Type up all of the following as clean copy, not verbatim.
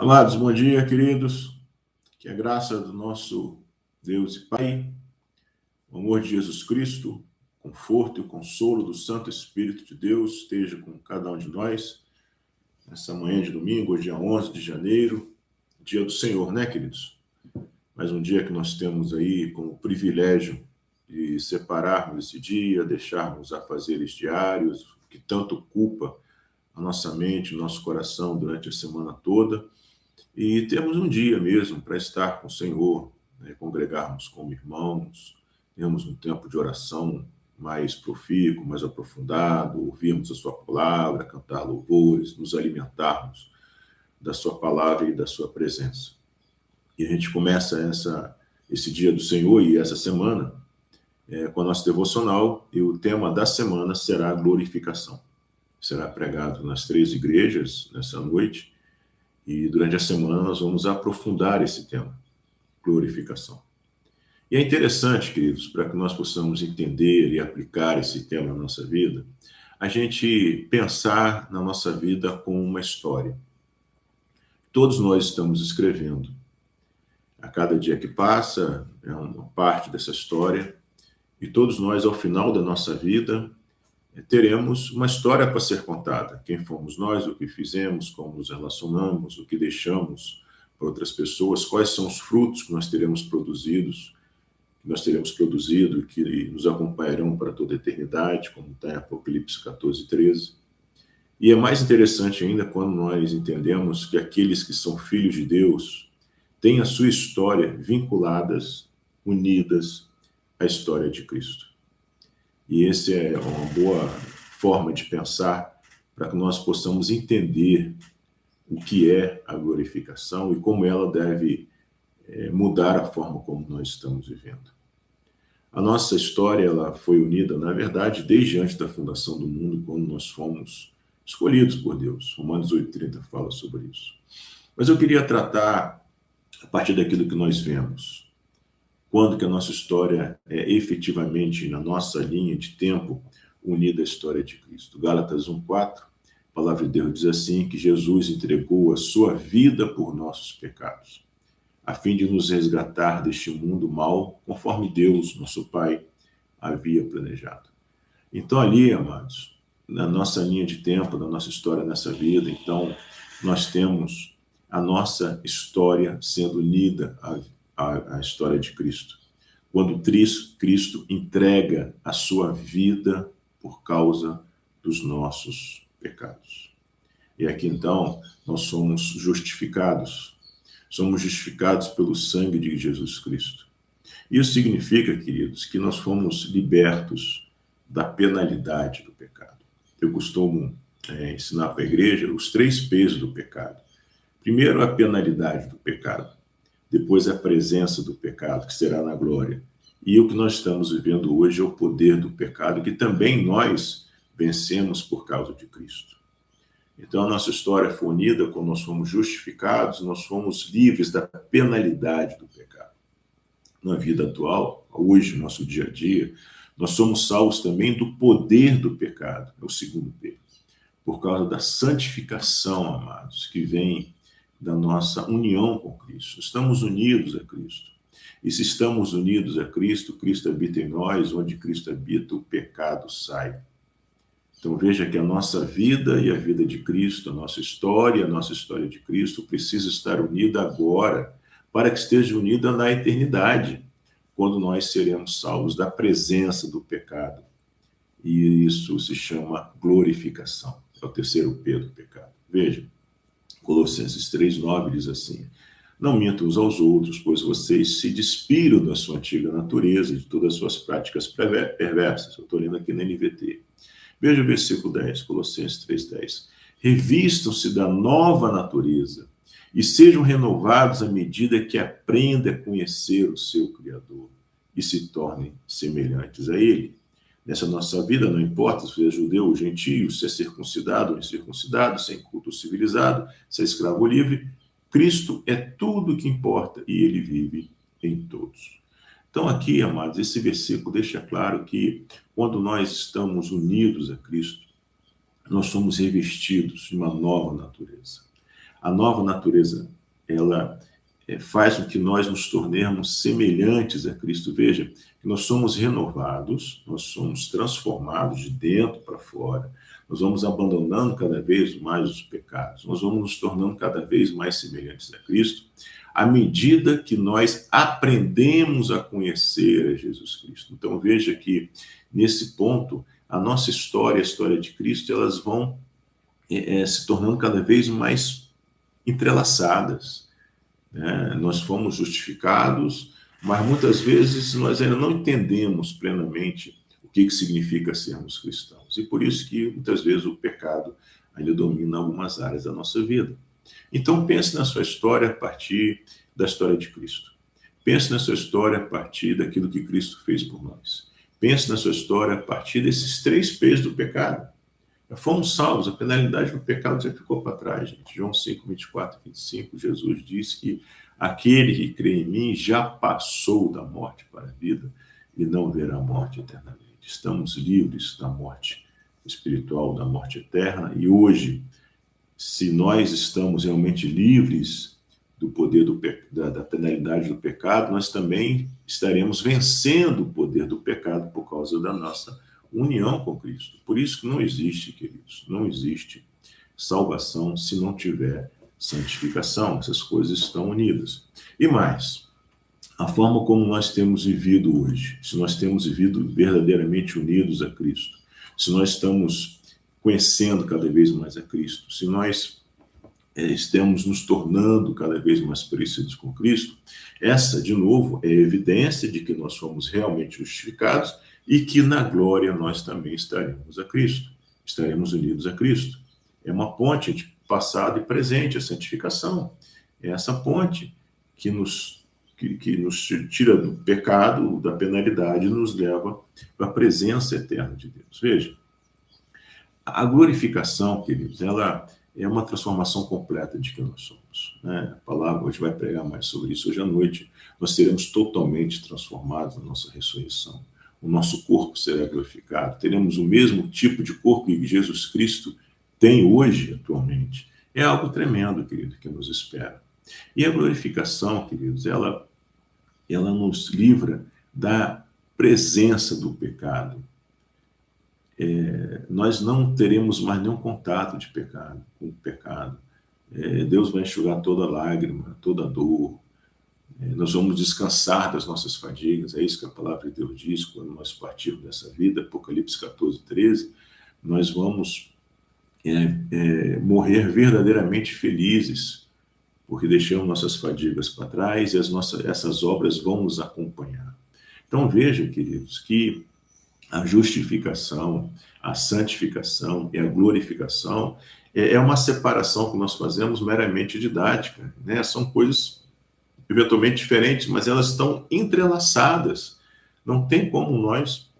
Amados, bom dia, queridos. Que a graça do nosso Deus e Pai, o amor de Jesus Cristo, o conforto e o consolo do Santo Espírito de Deus esteja com cada um de nós nessa manhã de domingo, hoje dia 11 de janeiro, dia do Senhor, né, queridos? Mais um dia que nós temos aí como privilégio de separarmos esse dia, deixarmos afazeres diários, que tanto ocupa a nossa mente, o nosso coração durante a semana toda. E temos um dia mesmo para estar com o Senhor, né, congregarmos como irmãos, termos um tempo de oração mais profícuo, mais aprofundado, ouvirmos a sua palavra, cantar louvores, nos alimentarmos da sua palavra e da sua presença. E a gente começa esse dia do Senhor e essa semana com a nossa devocional, e o tema da semana será a glorificação. Será pregado nas 3 igrejas nessa noite, e durante a semana nós vamos aprofundar esse tema, glorificação. E é interessante, queridos, para que nós possamos entender e aplicar esse tema na nossa vida, a gente pensar na nossa vida com uma história. Todos nós estamos escrevendo. A cada dia que passa, é uma parte dessa história, e todos nós, ao final da nossa vida, teremos uma história para ser contada. Quem fomos nós, o que fizemos, como nos relacionamos, o que deixamos para outras pessoas, quais são os frutos que nós teremos produzido e que nos acompanharão para toda a eternidade, como está em Apocalipse 14, 13. E é mais interessante ainda quando nós entendemos que aqueles que são filhos de Deus têm a sua história vinculadas, unidas à história de Cristo. E essa é uma boa forma de pensar para que nós possamos entender o que é a glorificação e como ela deve mudar a forma como nós estamos vivendo. A nossa história ela foi unida, na verdade, desde antes da fundação do mundo, quando nós fomos escolhidos por Deus. Romanos 8,30 fala sobre isso. Mas eu queria tratar a partir daquilo que nós vemos. Quando que a nossa história é efetivamente, na nossa linha de tempo, unida à história de Cristo. Gálatas 1,4, a palavra de Deus diz assim, que Jesus entregou a sua vida por nossos pecados, a fim de nos resgatar deste mundo mau, conforme Deus, nosso Pai, havia planejado. Então ali, amados, na nossa linha de tempo, na nossa história nessa vida, então, nós temos a nossa história sendo unida à história de Cristo. Quando Cristo entrega a sua vida por causa dos nossos pecados. E aqui, então, nós somos justificados. Somos justificados pelo sangue de Jesus Cristo. Isso significa, queridos, que nós fomos libertos da penalidade do pecado. Eu costumo ensinar para a igreja os 3 P's do pecado. Primeiro, a penalidade do pecado. Depois, a presença do pecado, que será na glória. E o que nós estamos vivendo hoje é o poder do pecado, que também nós vencemos por causa de Cristo. Então, a nossa história foi unida quando nós fomos justificados, nós fomos livres da penalidade do pecado. Na vida atual, hoje, no nosso dia a dia, nós somos salvos também do poder do pecado, é o segundo P. Por causa da santificação, amados, que vem da nossa união com Cristo. Estamos unidos a Cristo. E se estamos unidos a Cristo, Cristo habita em nós, onde Cristo habita, o pecado sai. Então veja que a nossa vida e a vida de Cristo, a nossa história de Cristo precisa estar unida agora, para que esteja unida na eternidade, quando nós seremos salvos da presença do pecado. E isso se chama glorificação. É o terceiro P do pecado. Veja, Colossenses 3,9 diz assim, não mintam uns aos outros, pois vocês se despiram da sua antiga natureza, de todas as suas práticas perversas. Eu estou lendo aqui na NVT. Veja o versículo 10, Colossenses 3,10. Revistam-se da nova natureza e sejam renovados à medida que aprendem a conhecer o seu Criador e se tornem semelhantes a Ele. Nessa nossa vida, não importa se é judeu ou gentio, se é circuncidado ou incircuncidado, se é culto ou civilizado, se é escravo ou livre, Cristo é tudo o que importa e Ele vive em todos. Então aqui, amados, esse versículo deixa claro que quando nós estamos unidos a Cristo, nós somos revestidos de uma nova natureza. A nova natureza, ela faz com que nós nos tornemos semelhantes a Cristo. Veja, que nós somos renovados, nós somos transformados de dentro para fora, nós vamos abandonando cada vez mais os pecados, nós vamos nos tornando cada vez mais semelhantes a Cristo, à medida que nós aprendemos a conhecer a Jesus Cristo. Então veja que, nesse ponto, a nossa história, a história de Cristo, elas vão se tornando cada vez mais entrelaçadas. Nós fomos justificados, mas muitas vezes nós ainda não entendemos plenamente o que significa sermos cristãos. E por isso que muitas vezes o pecado ainda domina algumas áreas da nossa vida. Então pense na sua história a partir da história de Cristo. Pense na sua história a partir daquilo que Cristo fez por nós. Pense na sua história a partir desses 3 P's do pecado. Fomos salvos, a penalidade do pecado já ficou para trás, gente. João 5, 24 e 25, Jesus diz que aquele que crê em mim já passou da morte para a vida e não verá a morte eternamente. Estamos livres da morte espiritual, da morte eterna, e hoje, se nós estamos realmente livres do poder da penalidade do pecado, nós também estaremos vencendo o poder do pecado por causa da nossa união com Cristo. Por isso que não existe, queridos, não existe salvação se não tiver santificação. Essas coisas estão unidas. E mais, a forma como nós temos vivido hoje, se nós temos vivido verdadeiramente unidos a Cristo, se nós estamos conhecendo cada vez mais a Cristo, se nós estamos nos tornando cada vez mais parecidos com Cristo, essa, de novo, é evidência de que nós fomos realmente justificados e que na glória nós também estaremos a Cristo, estaremos unidos a Cristo. É uma ponte entre passado e presente, a santificação. É essa ponte que nos tira do pecado, da penalidade, e nos leva para a presença eterna de Deus. Veja, a glorificação, queridos, ela é uma transformação completa de quem nós somos. A palavra hoje vai pregar mais sobre isso. Hoje à noite nós seremos totalmente transformados na nossa ressurreição. O nosso corpo será glorificado. Teremos o mesmo tipo de corpo que Jesus Cristo tem hoje, atualmente. É algo tremendo, querido, que nos espera. E a glorificação, queridos, ela nos livra da presença do pecado. Nós não teremos mais nenhum contato com o pecado. Deus vai enxugar toda lágrima, toda dor. Nós vamos descansar das nossas fadigas. É isso que a palavra de Deus diz quando nós partirmos dessa vida. Apocalipse 14, 13. Nós vamos morrer verdadeiramente felizes, porque deixamos nossas fadigas para trás e essas obras vão nos acompanhar. Então veja, queridos, que a justificação, a santificação e a glorificação é uma separação que nós fazemos meramente didática, São coisas eventualmente diferentes, mas elas estão entrelaçadas. Não tem como nós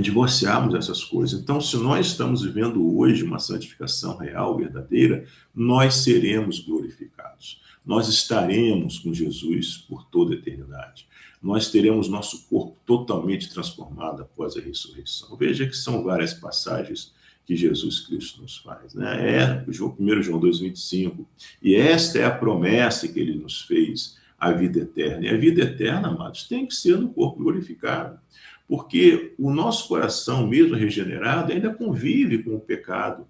divorciarmos essas coisas. Então, se nós estamos vivendo hoje uma santificação real, verdadeira, nós seremos glorificados. Nós estaremos com Jesus por toda a eternidade. Nós teremos nosso corpo totalmente transformado após a ressurreição. Veja que são várias passagens que Jesus Cristo nos faz. 1 João 2,25. E esta é a promessa que ele nos fez, a vida eterna. E a vida eterna, amados, tem que ser no corpo glorificado. Porque o nosso coração, mesmo regenerado, ainda convive com o pecado,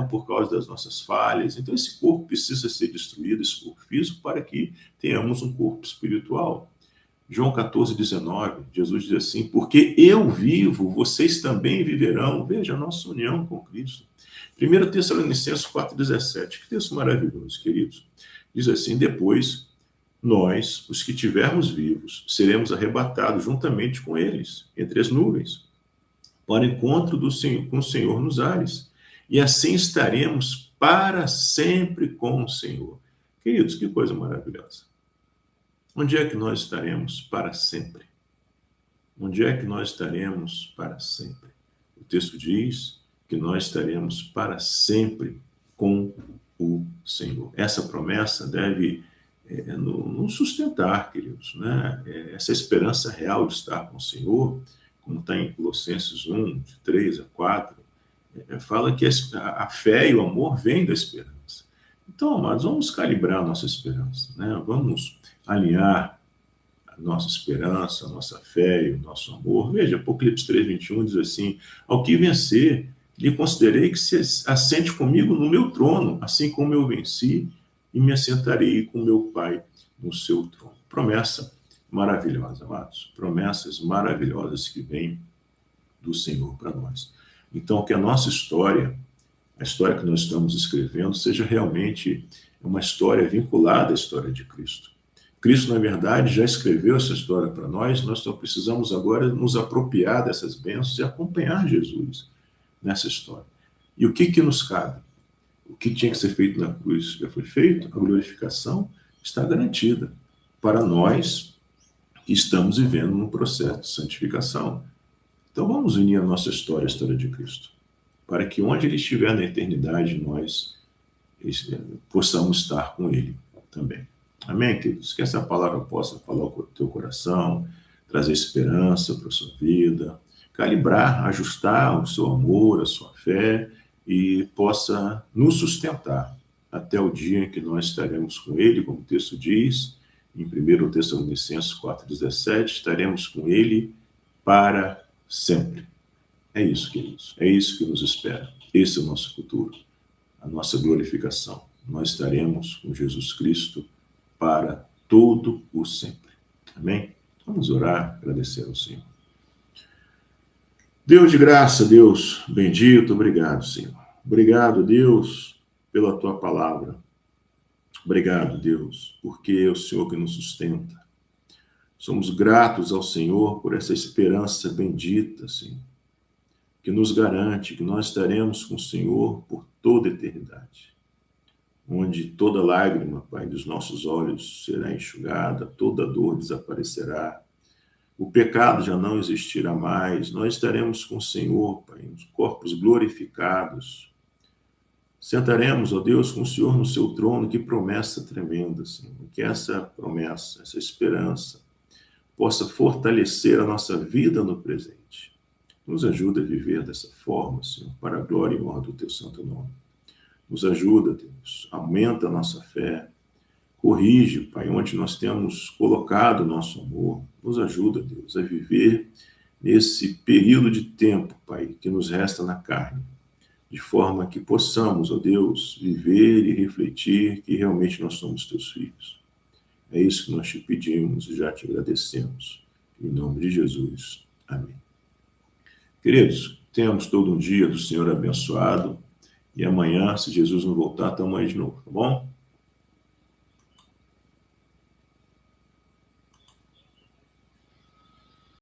por causa das nossas falhas. Então, esse corpo precisa ser destruído, esse corpo físico, para que tenhamos um corpo espiritual. João 14, 19, Jesus diz assim: porque eu vivo, vocês também viverão. Veja a nossa união com Cristo. 1 Tessalonicenses 4, 17, que texto maravilhoso, queridos. Diz assim: depois, nós, os que tivermos vivos, seremos arrebatados juntamente com eles, entre as nuvens, para o encontro com o Senhor nos ares. E assim estaremos para sempre com o Senhor. Queridos, que coisa maravilhosa. Onde é que nós estaremos para sempre? Onde é que nós estaremos para sempre? O texto diz que nós estaremos para sempre com o Senhor. Essa promessa deve nos sustentar, queridos, Essa esperança real de estar com o Senhor, como está em Colossenses 1, de 3 a 4, fala que a fé e o amor vêm da esperança. Então, amados, vamos calibrar a nossa esperança, né? Vamos alinhar a nossa esperança, a nossa fé e o nosso amor. Veja, Apocalipse 3:21 diz assim: ao que vencer, lhe considerei que se assente comigo no meu trono, assim como eu venci e me assentarei com meu Pai no seu trono. Promessa maravilhosa, amados. Promessas maravilhosas que vêm do Senhor para nós. Então, que a nossa história, a história que nós estamos escrevendo, seja realmente uma história vinculada à história de Cristo. Cristo, na verdade, já escreveu essa história para nós só precisamos agora nos apropriar dessas bênçãos e acompanhar Jesus nessa história. E o que nos cabe? O que tinha que ser feito na cruz já foi feito, a glorificação está garantida para nós que estamos vivendo num processo de santificação. Então vamos unir a nossa história à história de Cristo, para que onde Ele estiver na eternidade, nós possamos estar com Ele também. Amém, queridos? Que essa palavra possa falar com o teu coração, trazer esperança para a sua vida, calibrar, ajustar o seu amor, a sua fé e possa nos sustentar até o dia em que nós estaremos com Ele, como o texto diz, em 1 Tessalonicenses 4,17, estaremos com Ele para sempre. É isso, queridos. É isso que nos espera. Esse é o nosso futuro, a nossa glorificação. Nós estaremos com Jesus Cristo para todo o sempre. Amém? Vamos orar, agradecer ao Senhor. Deus de graça, Deus bendito, obrigado, Senhor. Obrigado, Deus, pela tua palavra. Obrigado, Deus, porque é o Senhor que nos sustenta. Somos gratos ao Senhor por essa esperança bendita, Senhor, que nos garante que nós estaremos com o Senhor por toda a eternidade, onde toda lágrima, Pai, dos nossos olhos será enxugada, toda dor desaparecerá, o pecado já não existirá mais, nós estaremos com o Senhor, Pai, nos corpos glorificados. Sentaremos, ó Deus, com o Senhor no seu trono. Que promessa tremenda, Senhor. Que essa promessa, essa esperança, possa fortalecer a nossa vida no presente. Nos ajuda a viver dessa forma, Senhor, para a glória e honra do teu santo nome. Nos ajuda, Deus, aumenta a nossa fé, corrige, Pai, onde nós temos colocado o nosso amor. Nos ajuda, Deus, a viver nesse período de tempo, Pai, que nos resta na carne, de forma que possamos, ó Deus, viver e refletir que realmente nós somos teus filhos. É isso que nós te pedimos e já te agradecemos. Em nome de Jesus. Amém. Queridos, tenhamos todo um dia do Senhor abençoado e amanhã, se Jesus não voltar, estamos aí de novo, tá bom?